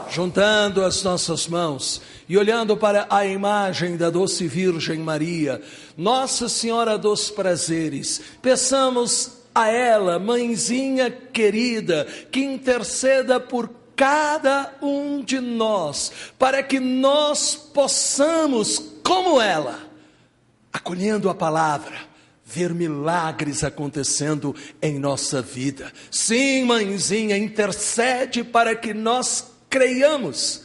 Juntando as nossas mãos e olhando para a imagem da doce Virgem Maria, Nossa Senhora dos Prazeres, peçamos a ela, mãezinha querida, que interceda por cada um de nós, para que nós possamos, como ela, acolhendo a palavra, ver milagres acontecendo em nossa vida. Sim, mãezinha, intercede para que nós creiamos.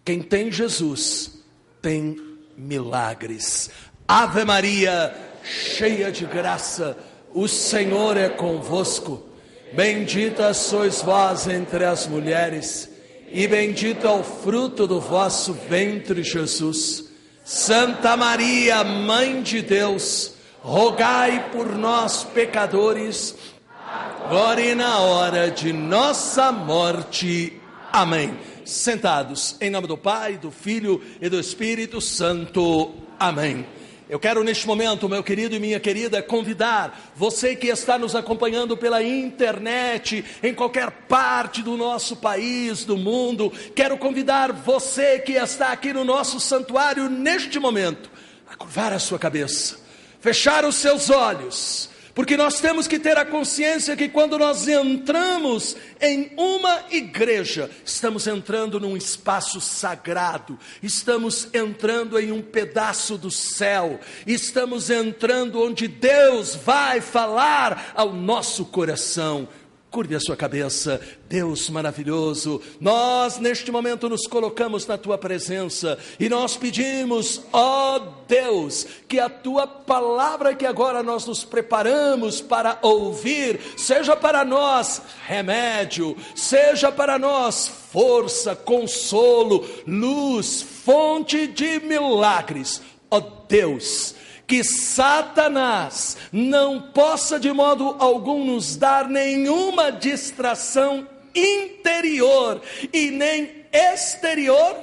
Quem tem Jesus tem milagres. Ave Maria, cheia de graça, o Senhor é convosco. Bendita sois vós entre as mulheres, e bendito é o fruto do vosso ventre, Jesus. Santa Maria, Mãe de Deus, rogai por nós, pecadores, agora e na hora de nossa morte. Amém. Sentados, em nome do Pai, do Filho e do Espírito Santo. Amém. Eu quero neste momento, meu querido e minha querida, convidar você que está nos acompanhando pela internet, em qualquer parte do nosso país, do mundo. Quero convidar você que está aqui no nosso santuário neste momento, a curvar a sua cabeça, fechar os seus olhos, porque nós temos que ter a consciência que quando nós entramos em uma igreja, estamos entrando num espaço sagrado, estamos entrando em um pedaço do céu, estamos entrando onde Deus vai falar ao nosso coração. Curve a sua cabeça. Deus maravilhoso, nós neste momento nos colocamos na Tua presença e nós pedimos, ó Deus, que a Tua palavra que agora nós nos preparamos para ouvir, seja para nós remédio, seja para nós força, consolo, luz, fonte de milagres. Ó Deus, que Satanás não possa de modo algum nos dar nenhuma distração interior e nem exterior,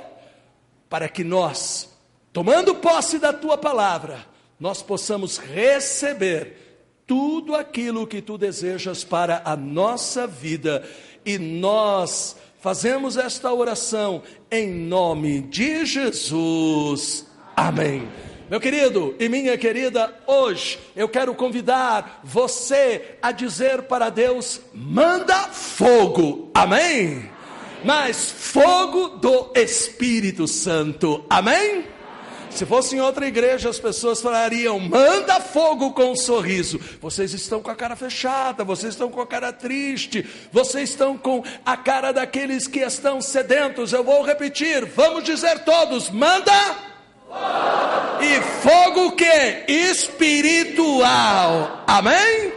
para que nós, tomando posse da Tua palavra, nós possamos receber tudo aquilo que Tu desejas para a nossa vida. E nós fazemos esta oração em nome de Jesus. Amém. Meu querido e minha querida, hoje eu quero convidar você a dizer para Deus: manda fogo, amém? Mas fogo do Espírito Santo, amém? Se fosse em outra igreja, as pessoas falariam: manda fogo com um sorriso. Vocês estão com a cara fechada, vocês estão com a cara triste, vocês estão com a cara daqueles que estão sedentos. Eu vou repetir, vamos dizer todos: manda fogo. E fogo que? Espiritual, amém?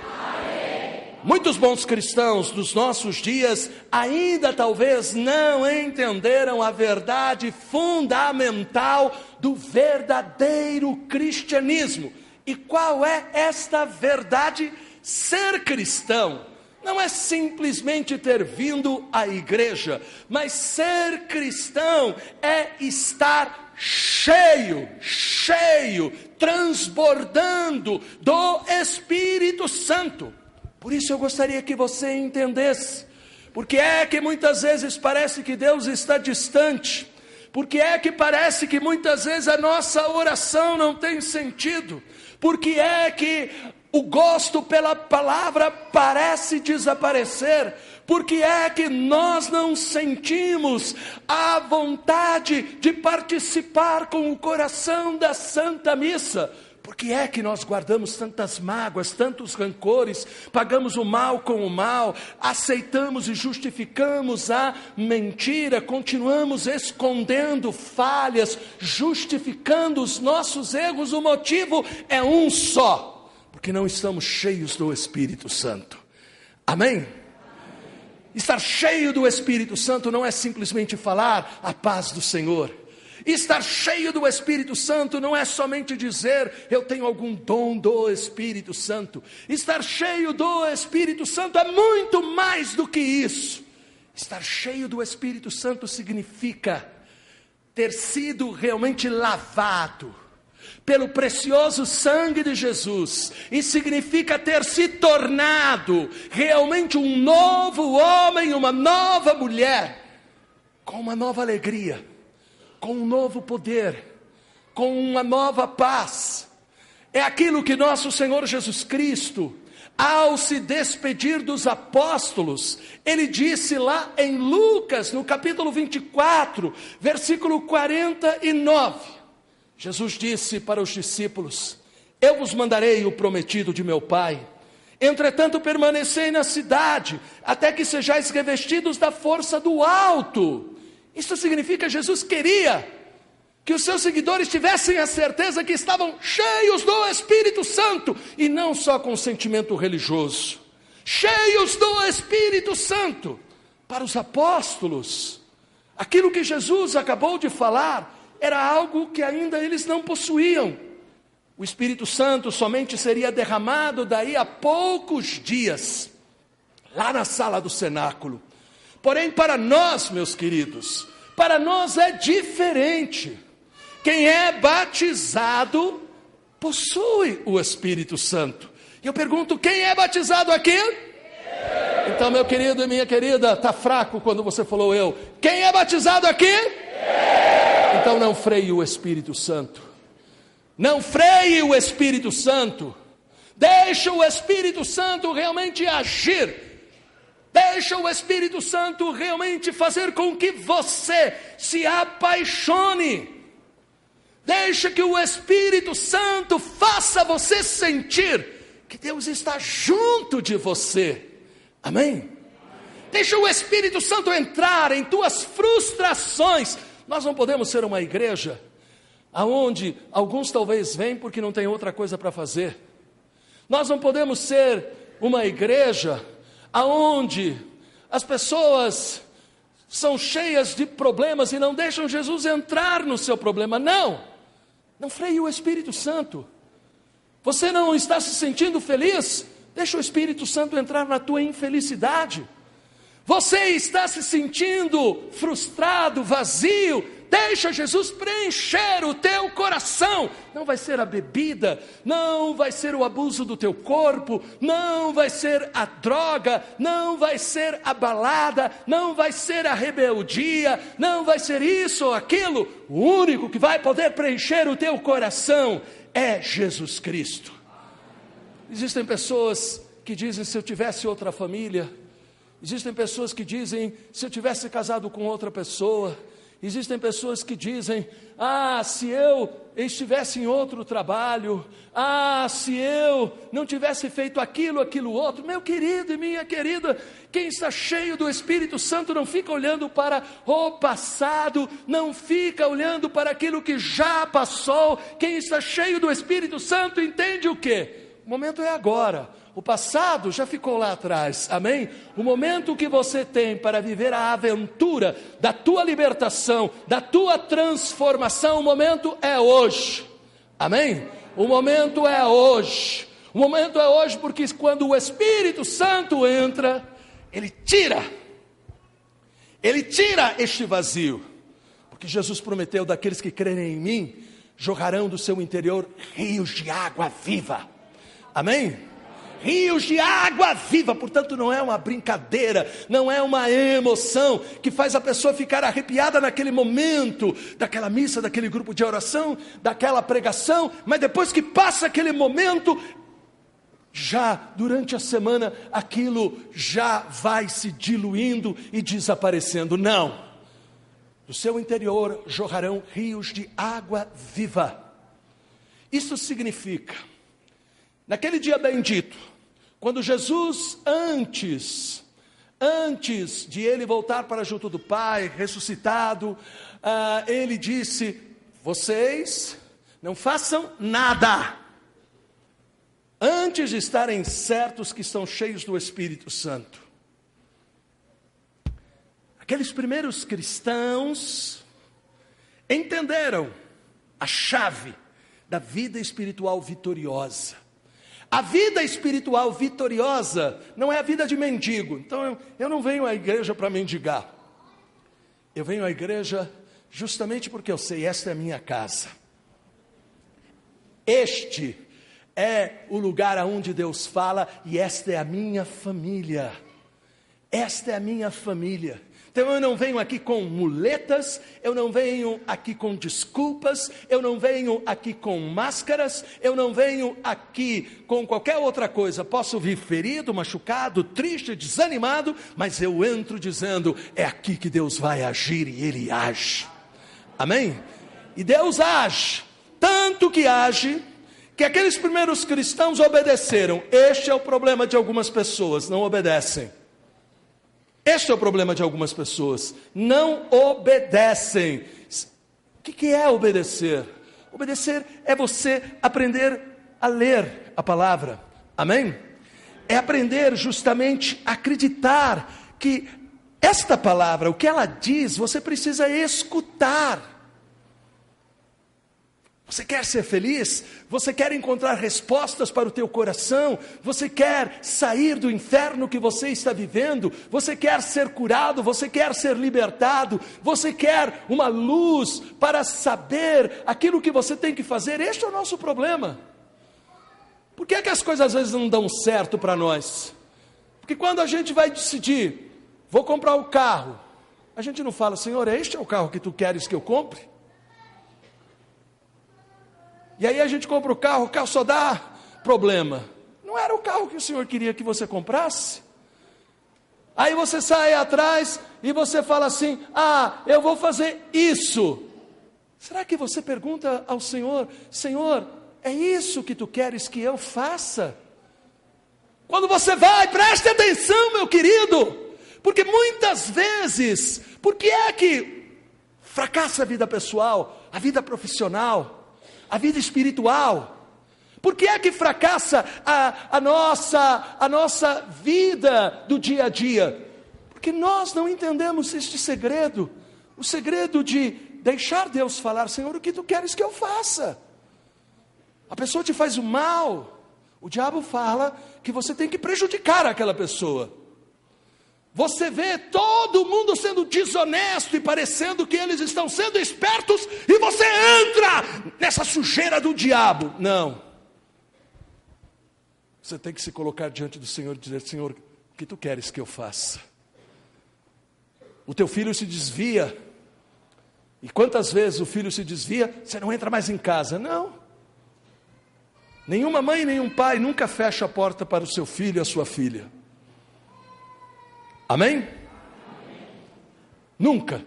Muitos bons cristãos dos nossos dias ainda talvez não entenderam a verdade fundamental do verdadeiro cristianismo. E qual é esta verdade? Ser cristão não é simplesmente ter vindo à igreja, mas ser cristão é estar cheio, transbordando do Espírito Santo. Por isso eu gostaria que você entendesse, porque é que muitas vezes parece que Deus está distante, porque é que parece que muitas vezes a nossa oração não tem sentido, porque é que o gosto pela palavra parece desaparecer, porque é que nós não sentimos a vontade de participar com o coração da Santa Missa. Porque é que nós guardamos tantas mágoas, tantos rancores, pagamos o mal com o mal, aceitamos e justificamos a mentira, continuamos escondendo falhas, justificando os nossos erros. O motivo é um só: porque não estamos cheios do Espírito Santo. Amém? Estar cheio do Espírito Santo não é simplesmente falar a paz do Senhor. Estar cheio do Espírito Santo não é somente dizer eu tenho algum dom do Espírito Santo. Estar cheio do Espírito Santo é muito mais do que isso. Estar cheio do Espírito Santo significa ter sido realmente lavado pelo precioso sangue de Jesus, e significa ter se tornado realmente um novo homem, uma nova mulher, com uma nova alegria, com um novo poder, com uma nova paz. É aquilo que nosso Senhor Jesus Cristo, ao se despedir dos apóstolos, ele disse lá em Lucas, no capítulo 24, versículo 49, Jesus disse para os discípulos: eu vos mandarei o prometido de meu Pai, entretanto permanecei na cidade, até que sejais revestidos da força do alto. Isso significa que Jesus queria que os seus seguidores tivessem a certeza que estavam cheios do Espírito Santo, e não só com sentimento religioso, cheios do Espírito Santo. Para os apóstolos, aquilo que Jesus acabou de falar era algo que ainda eles não possuíam. O Espírito Santo somente seria derramado daí a poucos dias, lá na sala do cenáculo. Porém, para nós, meus queridos, para nós é diferente. Quem é batizado possui o Espírito Santo. E eu pergunto: quem é batizado aqui? Então, meu querido e minha querida, está fraco quando você falou eu. Quem é batizado aqui? Então não freie o Espírito Santo. Não freie o Espírito Santo. Deixa o Espírito Santo realmente agir. Deixa o Espírito Santo realmente fazer com que você se apaixone. Deixa que o Espírito Santo faça você sentir que Deus está junto de você. Amém? Deixa o Espírito Santo entrar em tuas frustrações. Nós não podemos ser uma igreja aonde alguns talvez vêm porque não tem outra coisa para fazer. Nós não podemos ser uma igreja aonde as pessoas são cheias de problemas e não deixam Jesus entrar no seu problema. Não freie o Espírito Santo. Você não está se sentindo feliz? Deixa o Espírito Santo entrar na tua infelicidade. Você está se sentindo frustrado, vazio? Deixa Jesus preencher o teu coração. Não vai ser a bebida, não vai ser o abuso do teu corpo, não vai ser a droga, não vai ser a balada, não vai ser a rebeldia, não vai ser isso ou aquilo. O único que vai poder preencher o teu coração é Jesus Cristo. Existem pessoas que dizem: se eu tivesse outra família. Existem pessoas que dizem: se eu tivesse casado com outra pessoa. Existem pessoas que dizem: se eu estivesse em outro trabalho, se eu não tivesse feito aquilo outro. Meu querido e minha querida, quem está cheio do Espírito Santo não fica olhando para o passado, não fica olhando para aquilo que já passou. Quem está cheio do Espírito Santo entende o quê? O momento é agora. O passado já ficou lá atrás, amém? O momento que você tem para viver a aventura da tua libertação, da tua transformação, o momento é hoje, amém? O momento é hoje. O momento é hoje, porque quando o Espírito Santo entra, Ele tira este vazio, porque Jesus prometeu: daqueles que crerem em mim, jorrarão do seu interior rios de água viva, amém? Rios de água viva. Portanto, não é uma brincadeira, não é uma emoção que faz a pessoa ficar arrepiada naquele momento, daquela missa, daquele grupo de oração, daquela pregação, mas depois que passa aquele momento, já durante a semana, aquilo já vai se diluindo e desaparecendo. Não, do seu interior jorrarão rios de água viva. Isso significa, naquele dia bendito, quando Jesus, antes de ele voltar para junto do Pai, ressuscitado, ele disse: vocês não façam nada, antes de estarem certos que estão cheios do Espírito Santo. Aqueles primeiros cristãos entenderam a chave da vida espiritual vitoriosa. A vida espiritual vitoriosa não é a vida de mendigo. Então eu não venho à igreja para mendigar. Eu venho à igreja Justamente porque eu sei, esta é a minha casa. Este é o lugar aonde Deus fala, e esta é a minha família. Esta é a minha família. Então eu não venho aqui com muletas, eu não venho aqui com desculpas, eu não venho aqui com máscaras, eu não venho aqui com qualquer outra coisa. Posso vir ferido, machucado, triste, desanimado, mas eu entro dizendo, é aqui que Deus vai agir, e Ele age. Amém? E Deus age, tanto que age, que aqueles primeiros cristãos obedeceram. Este é o problema de algumas pessoas, não obedecem. Este é o problema de algumas pessoas, não obedecem. O que é obedecer? Obedecer é você aprender a ler a palavra, amém? É aprender justamente a acreditar que esta palavra, o que ela diz, você precisa escutar. Você quer ser feliz? Você quer encontrar respostas para o teu coração? Você quer sair do inferno que você está vivendo? Você quer ser curado? Você quer ser libertado? Você quer uma luz para saber aquilo que você tem que fazer? Este é o nosso problema. Por que é que as coisas às vezes não dão certo para nós? Porque quando a gente vai decidir, vou comprar o carro, a gente não fala, Senhor, este é o carro que tu queres que eu compre? E aí a gente compra o carro só dá problema. Não era o carro que o Senhor queria que você comprasse? Aí você sai atrás e você fala assim, eu vou fazer isso. Será que você pergunta ao Senhor, Senhor, é isso que tu queres que eu faça? Quando você vai, preste atenção, meu querido, porque muitas vezes, por que é que fracassa a vida pessoal, a vida profissional, a vida espiritual? Por que é que fracassa a nossa vida do dia a dia? Porque nós não entendemos este segredo, o segredo de deixar Deus falar, Senhor, o que tu queres que eu faça? A pessoa te faz o mal, o diabo fala que você tem que prejudicar aquela pessoa. Você vê todo mundo sendo desonesto e parecendo que eles estão sendo espertos, e você entra nessa sujeira do diabo. Não. Você tem que se colocar diante do Senhor e dizer, Senhor, o que tu queres que eu faça? O teu filho se desvia, e quantas vezes o filho se desvia, você não entra mais em casa. Não. Nenhuma mãe, nenhum pai nunca fecha a porta para o seu filho e a sua filha. Amém? Amém? Nunca.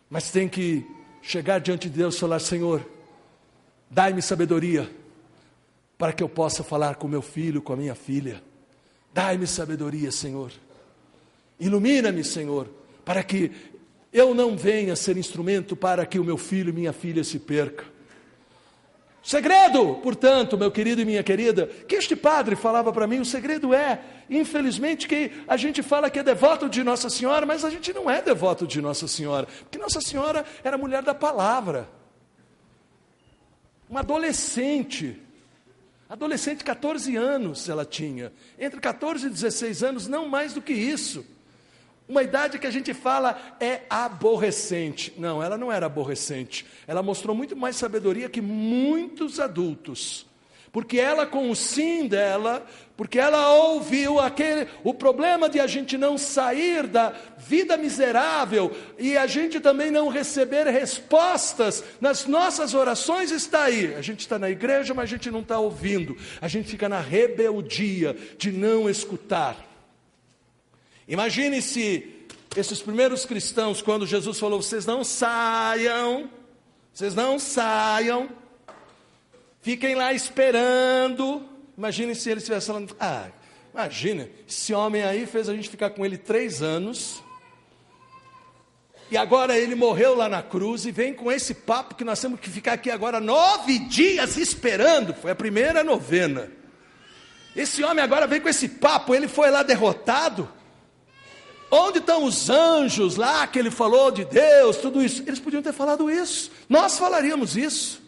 Mas tem que chegar diante de Deus e falar, Senhor, dai-me sabedoria, para que eu possa falar com meu filho, com a minha filha. Dai-me sabedoria, Senhor. Ilumina-me, Senhor, para que eu não venha ser instrumento para que o meu filho e minha filha se percam. Segredo, portanto, meu querido e minha querida, que este padre falava para mim, o segredo é, infelizmente, que a gente fala que é devoto de Nossa Senhora, mas a gente não é devoto de Nossa Senhora, porque Nossa Senhora era mulher da palavra, uma adolescente, 14 anos ela tinha, entre 14 e 16 anos, não mais do que isso. Uma idade que a gente fala é aborrecente. Não, ela não era aborrecente. Ela mostrou muito mais sabedoria que muitos adultos. Porque ela, com o sim dela, porque ela ouviu o problema de a gente não sair da vida miserável e a gente também não receber respostas nas nossas orações, está aí. A gente está na igreja, mas a gente não está ouvindo. A gente fica na rebeldia de não escutar. Imagine se esses primeiros cristãos, quando Jesus falou, vocês não saiam, fiquem lá esperando. Imagine se eles estivessem falando, imagina, esse homem aí fez a gente ficar com ele 3 anos, e agora ele morreu lá na cruz, e vem com esse papo que nós temos que ficar aqui agora 9 dias esperando. Foi a primeira novena. Esse homem agora vem com esse papo, ele foi lá derrotado. Onde estão os anjos lá que ele falou de Deus, tudo isso? Eles podiam ter falado isso, nós falaríamos isso.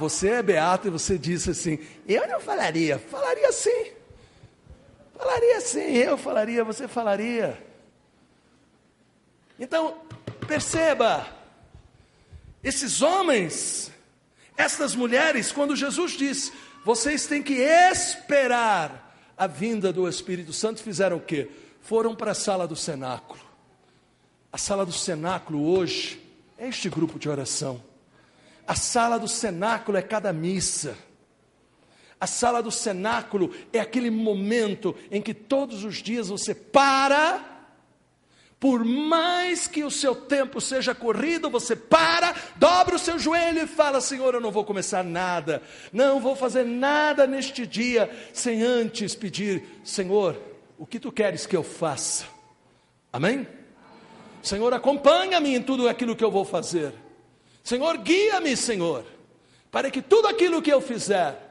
Você é beato e você disse assim, eu não falaria. Falaria sim, eu falaria, você falaria. Então, Perceba, esses homens, estas mulheres, quando Jesus diz, vocês têm que esperar a vinda do Espírito Santo, fizeram o quê? Foram para a sala do cenáculo. A sala do cenáculo hoje é este grupo de oração. A sala do cenáculo é cada missa. A sala do cenáculo é aquele momento em que todos os dias você para, por mais que o seu tempo seja corrido, você para, dobra o seu joelho e fala, Senhor, eu não vou começar nada, não vou fazer nada neste dia, sem antes pedir, Senhor, o que Tu queres que eu faça? Amém? Senhor, acompanha-me em tudo aquilo que eu vou fazer. Senhor, guia-me, Senhor, para que tudo aquilo que eu fizer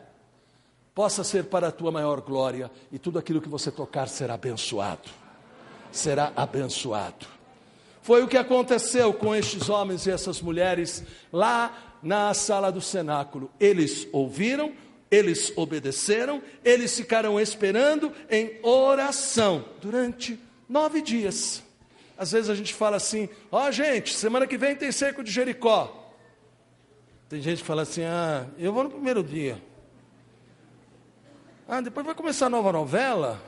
possa ser para a Tua maior glória, e tudo aquilo que você tocar será abençoado. Será abençoado. Foi o que aconteceu com estes homens e essas mulheres lá na sala do cenáculo. Eles ouviram, eles obedeceram, eles ficaram esperando em oração durante 9 dias. Às vezes a gente fala assim, gente, semana que vem tem cerco de Jericó. Tem gente que fala assim, eu vou no primeiro dia. Depois vai começar a nova novela.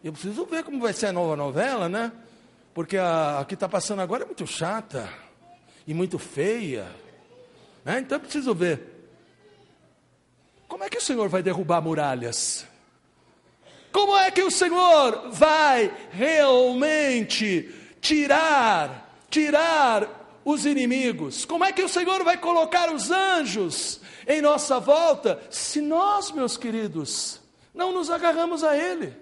Eu preciso ver como vai ser a nova novela, né? Porque a que está passando agora é muito chata e muito feia, né? Então eu preciso ver. Como é que o Senhor vai derrubar muralhas? Como é que o Senhor vai realmente tirar os inimigos? Como é que o Senhor vai colocar os anjos em nossa volta, se nós, meus queridos, não nos agarramos a Ele?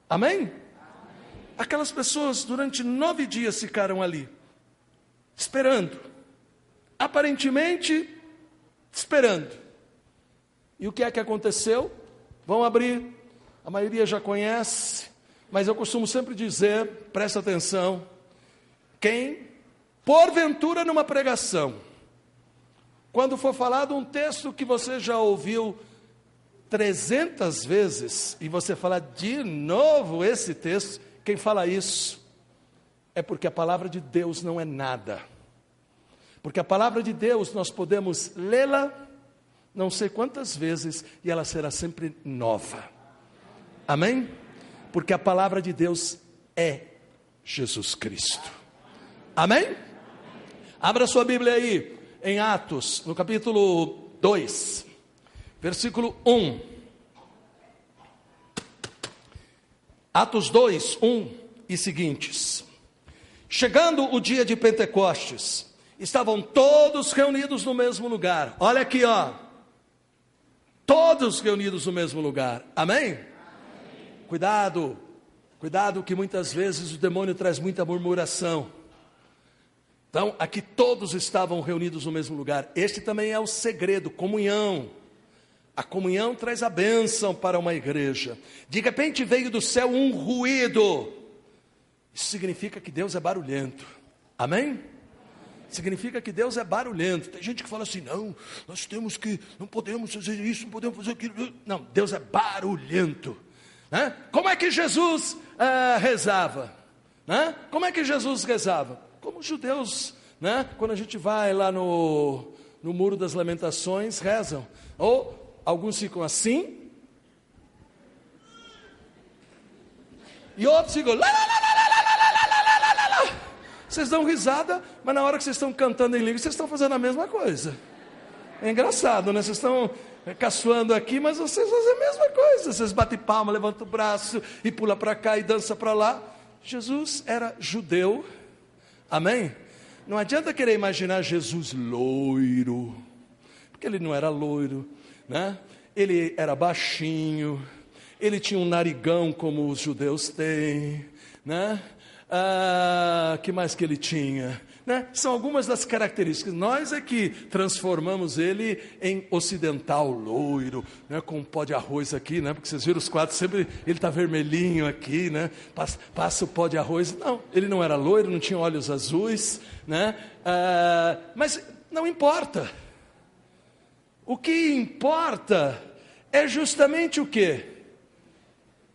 Amém? Aquelas pessoas durante 9 dias ficaram ali, esperando, aparentemente esperando. E o que é que aconteceu? Vão abrir, a maioria já conhece, mas eu costumo sempre dizer, presta atenção, quem, porventura numa pregação, quando for falado um texto que você já ouviu 300 vezes, e você fala de novo esse texto, quem fala isso, é porque a palavra de Deus não é nada. Porque a palavra de Deus, nós podemos lê-la, não sei quantas vezes, e ela será sempre nova. Amém? Porque a palavra de Deus é Jesus Cristo. Amém? Abra sua Bíblia aí, em Atos, no capítulo 2, versículo 1. Atos 2, 1 e seguintes. Chegando o dia de Pentecostes, estavam todos reunidos no mesmo lugar. Olha aqui, todos reunidos no mesmo lugar. Amém? Cuidado que muitas vezes o demônio traz muita murmuração. Então, aqui todos estavam reunidos no mesmo lugar. Este também é o segredo, comunhão. A comunhão traz a bênção para uma igreja. De repente veio do céu um ruído. Isso significa que Deus é barulhento. Amém? Significa que Deus é barulhento. Tem gente que fala assim, não podemos fazer isso, não podemos fazer aquilo. Não, Deus é barulhento. Né? Como é que Jesus rezava? Né? Como é que Jesus rezava? Como os judeus, né? Quando a gente vai lá no Muro das Lamentações, rezam. Ou alguns ficam assim, e outros ficam lá. Vocês dão risada, mas na hora que vocês estão cantando em língua, vocês estão fazendo a mesma coisa. É engraçado, né? Vocês estão caçoando aqui, mas vocês fazem a mesma coisa. Vocês batem palma, levantam o braço e pula para cá e dança para lá. Jesus era judeu. Amém? Não adianta querer imaginar Jesus loiro, porque ele não era loiro, né? Ele era baixinho, ele tinha um narigão como os judeus têm, né? Que mais que ele tinha? Né? São algumas das características. Nós é que transformamos ele em ocidental, loiro, né? Com um pó de arroz aqui, né? Porque vocês viram os quadros, sempre ele está vermelhinho aqui, né? Passa o pó de arroz. Não, ele não era loiro, não tinha olhos azuis, né? Mas não importa. O que importa é justamente o quê?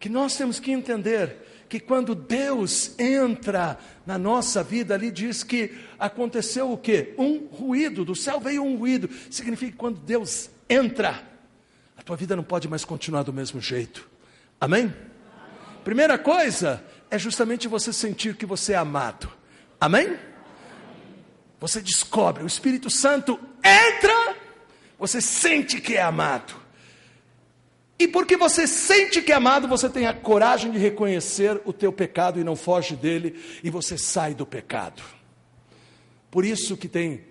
Que nós temos que entender que quando Deus entra na nossa vida, ali diz que aconteceu o quê? Um ruído, do céu veio um ruído. Significa que quando Deus entra, a tua vida não pode mais continuar do mesmo jeito. Amém? Primeira coisa é justamente você sentir que você é amado. Amém? Você descobre, o Espírito Santo entra, você sente que é amado. E porque você sente que é amado, você tem a coragem de reconhecer o teu pecado e não foge dele, e você sai do pecado. Por isso que tem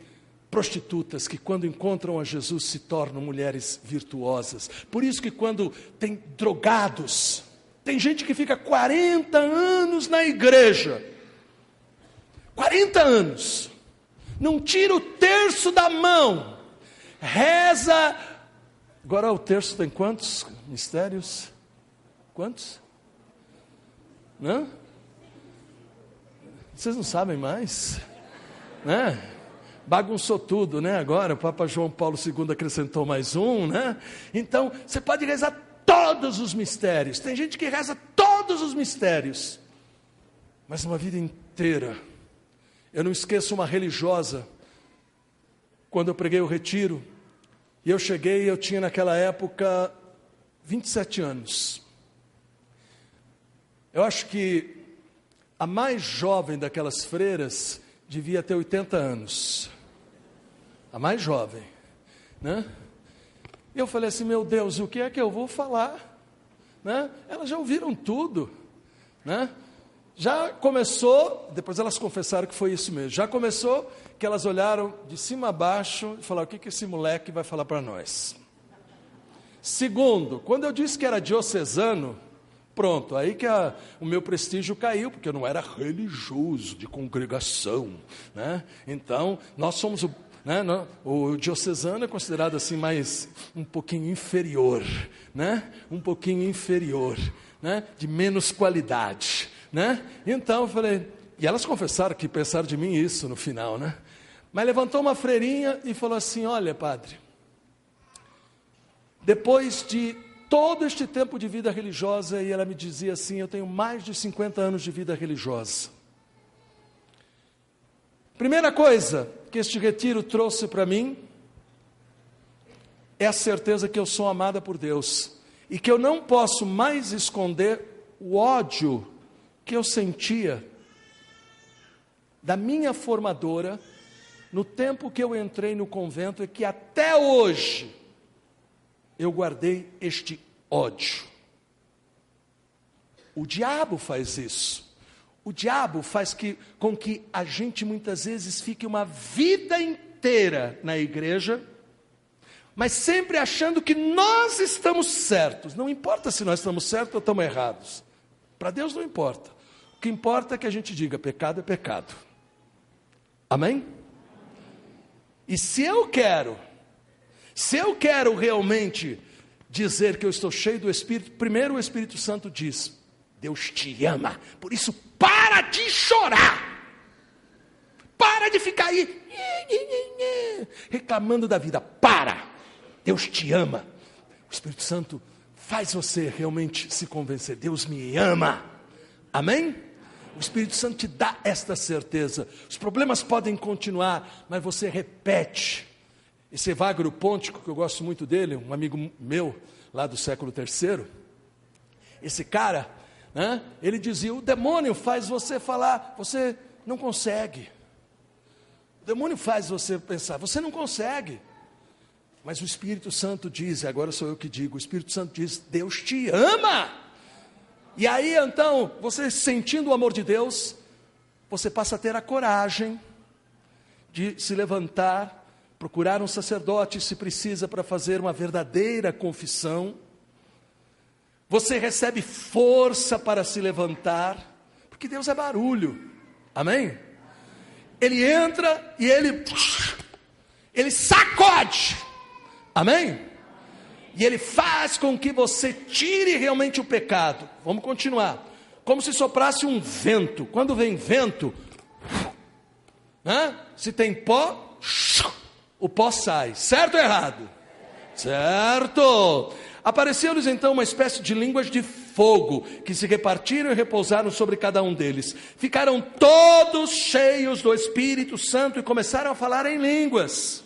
prostitutas que quando encontram a Jesus se tornam mulheres virtuosas. Por isso que quando tem drogados, tem gente que fica 40 anos na igreja, 40 anos, não tira o terço da mão, reza. Agora o terço tem quantos mistérios? Quantos? Não? Vocês não sabem mais? Né? Bagunçou tudo, né? Agora o Papa João Paulo II acrescentou mais um, né? Então, você pode rezar todos os mistérios. Tem gente que reza todos os mistérios, mas uma vida inteira. Eu não esqueço uma religiosa, quando eu preguei o retiro, e eu cheguei, eu tinha naquela época 27 anos. Eu acho que a mais jovem daquelas freiras devia ter 80 anos. A mais jovem, né? E eu falei assim, meu Deus, o que é que eu vou falar? Né? Elas já ouviram tudo, né? Já começou, depois elas confessaram que foi isso mesmo, já começou que elas olharam de cima a baixo e falaram, o que esse moleque vai falar para nós? Segundo, quando eu disse que era diocesano, pronto, aí que o meu prestígio caiu, porque eu não era religioso, de congregação, né? Então, nós somos o diocesano é considerado assim mais um pouquinho inferior, né? Um pouquinho inferior, né? De menos qualidade, né? Então eu falei, e elas confessaram que pensaram de mim isso no final, né? Mas levantou uma freirinha e falou assim, olha padre, depois de todo este tempo de vida religiosa, e ela me dizia assim, eu tenho mais de 50 anos de vida religiosa. Primeira coisa que este retiro trouxe para mim é a certeza que eu sou amada por Deus e que eu não posso mais esconder o ódio que eu sentia da minha formadora no tempo que eu entrei no convento e que até hoje eu guardei este ódio. O diabo faz isso. O diabo faz com que a gente muitas vezes fique uma vida inteira na igreja, mas sempre achando que nós estamos certos. Não importa se nós estamos certos ou estamos errados. Para Deus não importa. O que importa é que a gente diga, pecado é pecado. Amém? E se eu quero realmente dizer que eu estou cheio do Espírito, primeiro o Espírito Santo diz, Deus te ama, por isso para de chorar, para de ficar aí, reclamando da vida, para, Deus te ama, o Espírito Santo faz você realmente se convencer, Deus me ama, amém? O Espírito Santo te dá esta certeza, os problemas podem continuar, mas você repete. Esse Evagrio Pontico, que eu gosto muito dele, um amigo meu, lá do século III, esse cara, né, ele dizia, o demônio faz você falar, você não consegue. O demônio faz você pensar, você não consegue. Mas o Espírito Santo diz, agora sou eu que digo, o Espírito Santo diz, Deus te ama. E aí então, você sentindo o amor de Deus, você passa a ter a coragem de se levantar, procurar um sacerdote se precisa para fazer uma verdadeira confissão. Você recebe força para se levantar, porque Deus é barulho, amém? Ele entra e ele sacode, amém? E ele faz com que você tire realmente o pecado. Vamos continuar. Como se soprasse um vento. Quando vem vento, né? Se tem pó, o pó sai. Certo ou errado? Certo. Apareceu-lhes então uma espécie de línguas de fogo, que se repartiram e repousaram sobre cada um deles. Ficaram todos cheios do Espírito Santo e começaram a falar em línguas.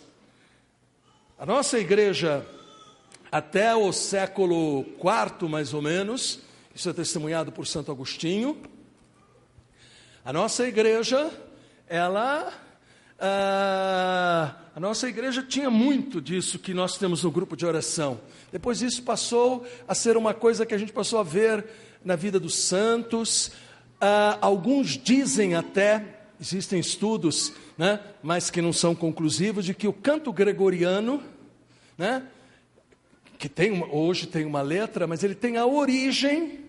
A nossa igreja, até o século IV, mais ou menos, isso é testemunhado por Santo Agostinho, a nossa igreja, a nossa igreja tinha muito disso que nós temos no grupo de oração. Depois isso passou a ser uma coisa que a gente passou a ver na vida dos santos. Alguns dizem até, existem estudos, né, mas que não são conclusivos, de que o canto gregoriano, né, que hoje tem uma letra, mas ele tem a origem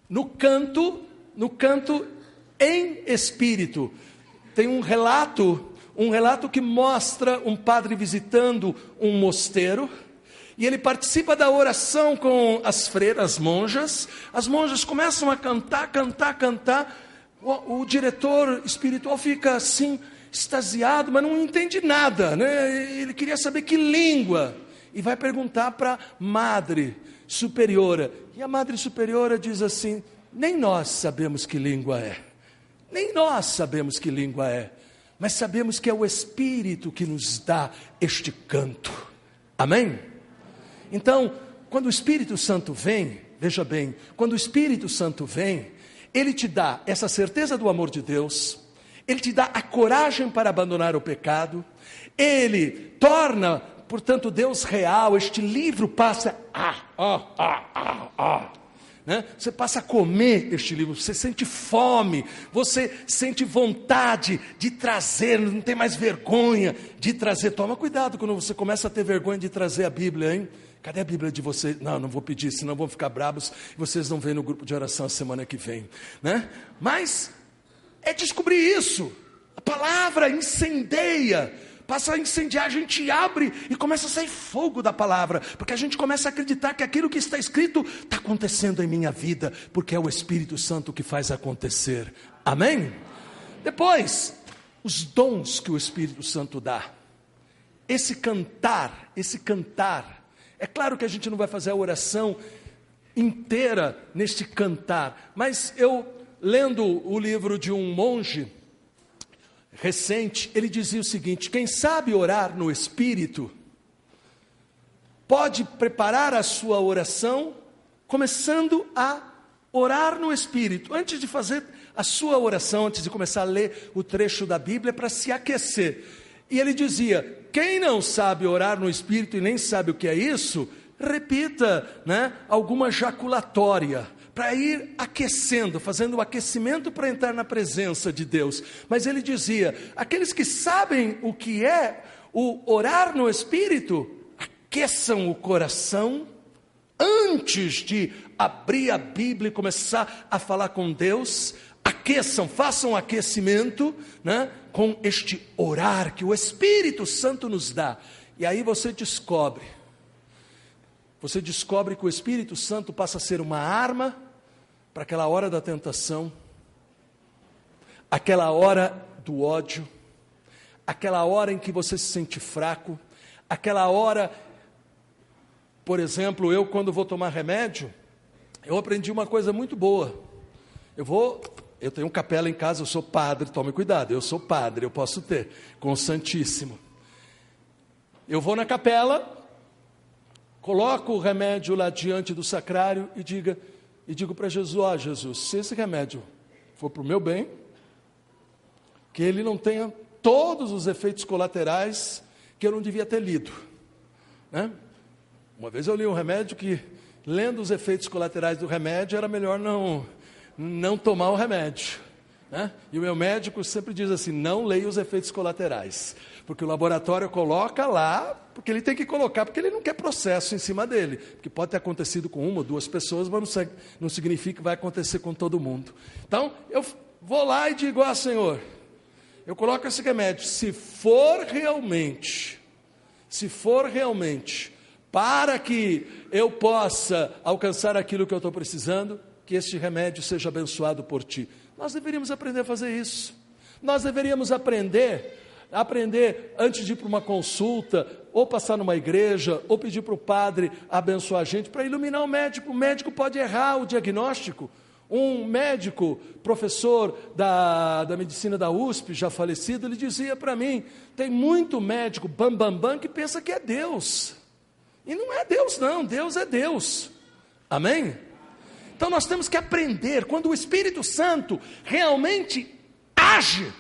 no canto em espírito. Tem um relato que mostra um padre visitando um mosteiro, e ele participa da oração com as freiras, as monjas começam a cantar, o diretor espiritual fica assim, extasiado, mas não entende nada, né? Ele queria saber que língua, e vai perguntar para a madre superiora, e a madre superiora diz assim: nem nós sabemos que língua é, mas sabemos que é o Espírito que nos dá este canto. Amém? Então, quando o Espírito Santo vem, veja bem, quando o Espírito Santo vem, ele te dá essa certeza do amor de Deus, ele te dá a coragem para abandonar o pecado, ele torna, portanto, Deus real. Este livro passa né? Você passa a comer este livro, você sente fome, você sente vontade de trazer, não tem mais vergonha de trazer. Toma cuidado quando você começa a ter vergonha de trazer a Bíblia, hein? Cadê a Bíblia de vocês? Não vou pedir, senão vão ficar bravos e vocês não vêm no grupo de oração a semana que vem, né? Mas é descobrir isso. A palavra incendeia, passa a incendiar, a gente abre e começa a sair fogo da palavra, porque a gente começa a acreditar que aquilo que está escrito está acontecendo em minha vida, porque é o Espírito Santo que faz acontecer. Amém? Depois, os dons que o Espírito Santo dá. Esse cantar, é claro que a gente não vai fazer a oração inteira neste cantar, mas eu, lendo o livro de um monge recente, ele dizia o seguinte: quem sabe orar no Espírito, pode preparar a sua oração, começando a orar no Espírito, antes de fazer a sua oração, antes de começar a ler o trecho da Bíblia, para se aquecer. E ele dizia: quem não sabe orar no Espírito e nem sabe o que é isso, repita, né, alguma jaculatória, para ir aquecendo, fazendo o aquecimento para entrar na presença de Deus. Mas ele dizia: aqueles que sabem o que é o orar no Espírito, aqueçam o coração antes de abrir a Bíblia e começar a falar com Deus. Aqueçam, façam aquecimento, né, com este orar que o Espírito Santo nos dá. E aí você descobre que o Espírito Santo passa a ser uma arma para aquela hora da tentação, aquela hora do ódio, aquela hora em que você se sente fraco, aquela hora, por exemplo, eu quando vou tomar remédio, eu aprendi uma coisa muito boa. Eu tenho capela em casa, eu sou padre, tome cuidado, eu sou padre, eu posso ter, com o Santíssimo. Eu vou na capela, coloco o remédio lá diante do sacrário e digo para Jesus: ó Jesus, se esse remédio for para o meu bem, que ele não tenha todos os efeitos colaterais que eu não devia ter lido, né? Uma vez eu li um remédio que, lendo os efeitos colaterais do remédio, era melhor não tomar o remédio, né? E o meu médico sempre diz assim: não leia os efeitos colaterais, porque o laboratório coloca lá, porque ele tem que colocar, porque ele não quer processo em cima dele, porque pode ter acontecido com uma ou duas pessoas, mas não significa que vai acontecer com todo mundo. Então, eu vou lá e digo: ah, Senhor, eu coloco esse remédio, se for realmente para que eu possa alcançar aquilo que eu estou precisando, que este remédio seja abençoado por Ti. Nós deveríamos aprender a fazer isso. Nós deveríamos aprender aprender antes de ir para uma consulta, ou passar numa igreja, ou pedir para o padre abençoar a gente, para iluminar o médico. O médico pode errar o diagnóstico. Um médico, professor da medicina da USP, já falecido, ele dizia para mim, tem muito médico bam, que pensa que é Deus. E não é Deus não, Deus é Deus. Amém? Então nós temos que aprender, quando o Espírito Santo realmente age,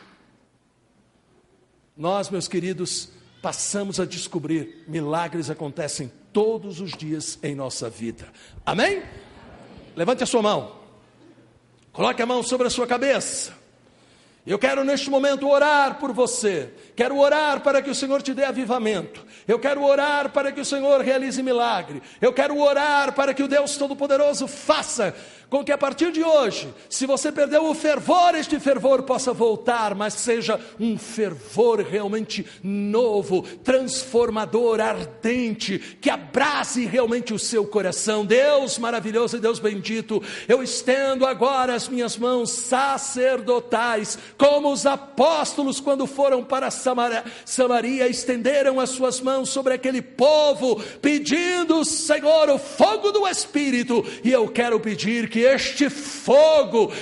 nós, meus queridos, passamos a descobrir, milagres acontecem todos os dias em nossa vida. Amém? Levante a sua mão, coloque a mão sobre a sua cabeça. Eu quero neste momento orar por você, quero orar para que o Senhor te dê avivamento, eu quero orar para que o Senhor realize milagre, eu quero orar para que o Deus Todo-Poderoso faça com que a partir de hoje, se você perdeu o fervor, este fervor possa voltar, mas seja um fervor realmente novo, transformador, ardente, que abrace realmente o seu coração. Deus maravilhoso e Deus bendito, eu estendo agora as minhas mãos sacerdotais, como os apóstolos quando foram para Samaria, estenderam as suas mãos sobre aquele povo, pedindo, Senhor, o fogo do Espírito, e eu quero pedir que este fogo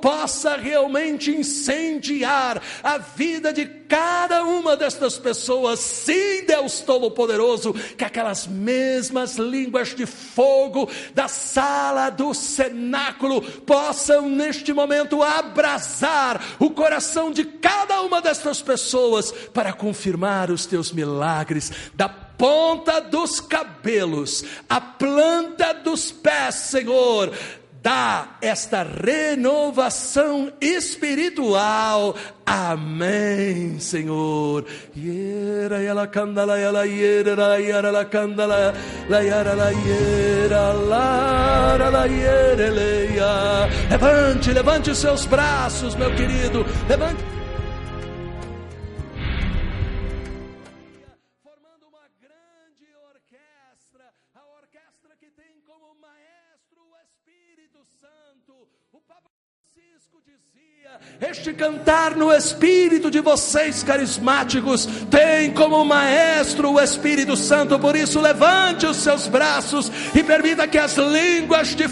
possa realmente incendiar a vida de cada uma destas pessoas. Sim, Deus Todo-Poderoso, que aquelas mesmas línguas de fogo da sala do cenáculo possam neste momento abrasar o coração de cada uma destas pessoas para confirmar os teus milagres, da ponta dos cabelos, a planta dos pés, Senhor. Dá esta renovação espiritual. Amém, Senhor. Levante os seus braços, meu querido. Levante. Formando uma grande orquestra, a orquestra que tem como maestro o Espírito Santo. O Papa Francisco dizia: este cantar no Espírito de vocês carismáticos tem como maestro o Espírito Santo. Por isso, levante os seus braços e permita que as línguas de